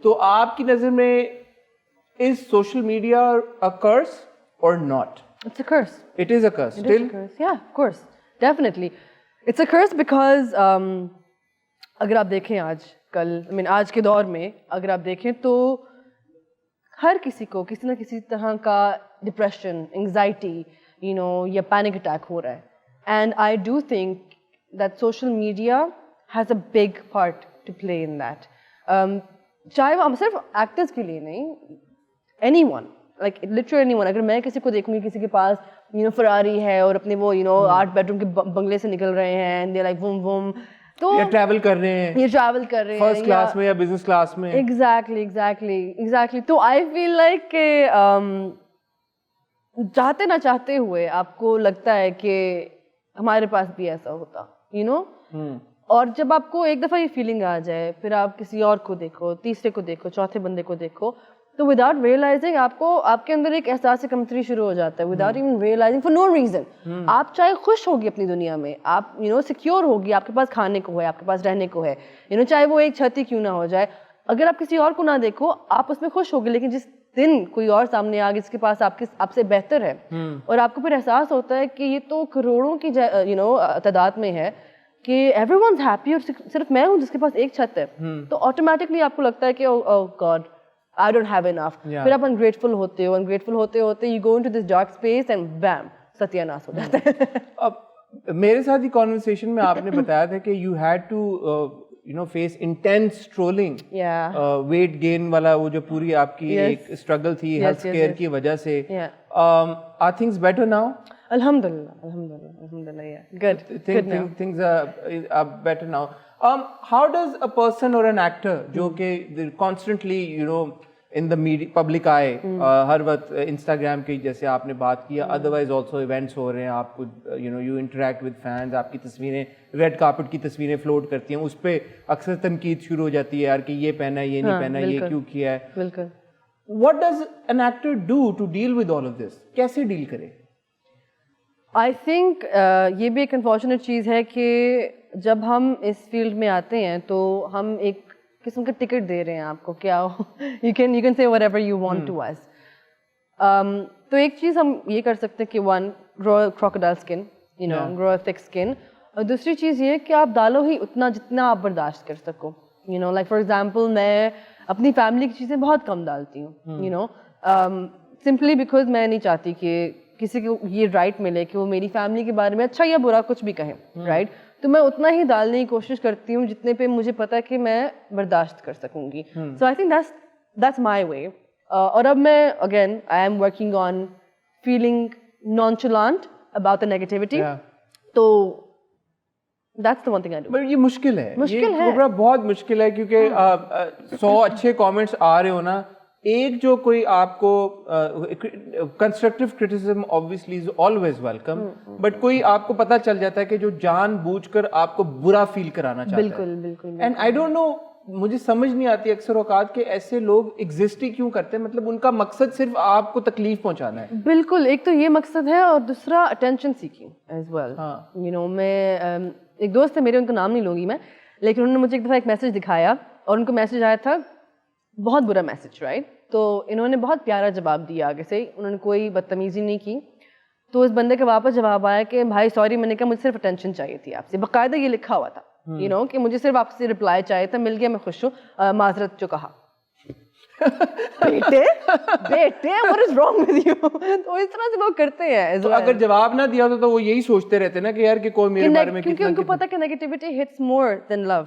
تو آپ کی نظر میں is social media a curse or not? It's a curse. It is a curse. It Still? is a curse. Yeah, of course. Definitely. It's a curse because اگر آپ دیکھیں آج کل آج کے دور میں اگر آپ دیکھیں تو ہر کسی کو کسی نہ کسی طرح کا ڈپریشن انگزائٹی یا پینک اٹیک ہو رہا ہے. And I do think that social media has a big part to play in that. چاہے وہ صرف ایکٹرس کے لیے نہیں, anyone, like literally anyone. اگر میں کسی کو دیکھوں گی کسی کے پاس فراری ہے اور اپنے وہ 8 بیڈ روم کے بنگلے سے نکل رہے ہیں اینڈ دے لائک وم وم, تو یہ ٹریول کر رہے ہیں فرسٹ کلاس میں یا بزنس کلاس میں. ایگزیکٹلی. تو آئی فیل لائک کہ چاہتے نہ چاہتے ہوئے آپ کو لگتا ہے کہ ہمارے پاس بھی ایسا ہوتا, اور جب آپ کو ایک دفعہ یہ فیلنگ آ جائے پھر آپ کسی اور کو دیکھو, تیسرے کو دیکھو, چوتھے بندے کو دیکھو, تو وداؤٹ ریئلائزنگ آپ کے اندر ایک احساس کمتری شروع ہو جاتا ہے without even realising for no reason. آپ چاہے خوش ہوگی اپنی دنیا میں, آپ سیکیور ہوگی, آپ کے پاس کھانے کو ہے, آپ کے پاس رہنے کو ہے, چاہے وہ ایک چھت ہی کیوں نہ ہو جائے, اگر آپ کسی اور کو نہ دیکھو آپ اس میں خوش ہوگی. لیکن جس دن کوئی اور سامنے آ گیا جس کے پاس آپ سے بہتر ہے اور آپ کو پھر احساس ہوتا ہے کہ یہ تو کروڑوں کی تعداد میں ہے کہ ایوری ونز ہیپی اور صرف میں ہوں جس کے پاس ایک چھت ہے, تو آٹومیٹکلی آپ کو لگتا ہے کہ او God I don't have enough. پھر آپ ungrateful ہوتے ہو, ungrateful ہوتے ہوتے you go into this dark space and bam ستیہ ناس ہو جاتا ہے. اب میرے ساتھ ہی conversation میں آپ نے بتایا تھا کہ you had to face intense trolling, weight gain والا وہ جو پوری آپ کی ایک struggle تھی health care کی وجہ سے. Are things better now? Alhamdulillah, yeah. Good now. Things are better now. How does a person or an actor جو کہ constantly in the media public eye ہر وقت Instagram کی جیسے آپ نے بات کیا, otherwise also events ہو رہے ہیں, آپ کو you interact with fans, آپ کی تصویریں ریڈ کارپٹ کی تصویریں فلوٹ کرتی ہیں, اس پہ اکثر تنقید شروع ہو جاتی ہے یار کہ یہ پہنا ہے, یہ نہیں پہنا, یہ کیوں کیا ہے. بالکل. What does an actor do to deal with all of this? کیسے ڈیل کرے؟ آئی تھنک یہ بھی ایک انفارچونیٹ چیز ہے کہ جب ہم اس فیلڈ میں آتے ہیں تو ہم ایک قسم کا ٹکٹ دے رہے ہیں آپ کو, کیا you can say whatever you want to us. تو ایک چیز ہم یہ کر سکتے ہیں کہ one grow crocodile skin, grow a thick skin, اور دوسری چیز یہ کہ آپ ڈالو ہی اتنا جتنا آپ برداشت کر سکو. لائک فار ایگزامپل میں اپنی فیملی کی چیزیں بہت کم ڈالتی ہوں, سمپلی بیکاز میں نہیں چاہتی کہ کسی کو یہ رائٹ ملے کہ وہ میری فیملی کے بارے میں اچھا یا برا کچھ بھی کہیں, رائٹ. تو میں اتنا ہی ڈالنے کی کوشش کرتی ہوں جتنے پہ مجھے پتا ہے کہ میں برداشت کر سکوں گی. So I think that's my way. اور اب میں again I am working on feeling nonchalant about the negativity. تو that's the one thing I do. But یہ مشکل ہے, بہت مشکل ہے کیونکہ 100 اچھے کامنٹس آ رہے ہو نا, ایک جو کوئی آپ کو constructive criticism obviously is always welcome, but کوئی آپ کو پتہ چل جاتا ہے کہ جو جان بوجھ کر آپ کو برا فیل کرانا چاہتا ہے. بالکل بالکل. اینڈ آئی ڈونٹ نو, مجھے سمجھ نہیں آتی اکثر اوقات کہ ایسے لوگ ایگزسٹ ہی کیوں کرتے ہیں, مطلب ان کا مقصد صرف آپ کو تکلیف پہنچانا ہے. بالکل, ایک تو یہ مقصد ہے اور دوسرا اٹینشن سیکنگ ایز ویل. میں ایک دوست ہے میرے, ان کا نام نہیں لوں گی میں, لیکن انہوں نے مجھے ایک دفعہ ایک میسج دکھایا اور ان کو میسج آیا تھا بہت برا میسج, رائٹ. تو انہوں نے بہت پیارا جواب دیا آگے سے, انہوں نے کوئی بدتمیزی نہیں کی. تو اس بندے کا واپس جواب آیا کہ بھائی سوری, میں نے کہا مجھے صرف اٹینشن چاہیے تھی آپ سے, باقاعدہ یہ لکھا ہوا تھا کہ مجھے صرف آپ سے رپلائی چاہیے تھا, مل گیا میں خوش ہوں, معذرت جو کہا. بیٹے what is wrong with you. تو اس طرح سے لوگ کرتے ہیں. اگر جواب نہ دیا تو وہ یہی سوچتے رہتے نا کہ یار کہ کوئی میرے بارے میں, کیونکہ ان کو پتا کہ negativity hits more than love.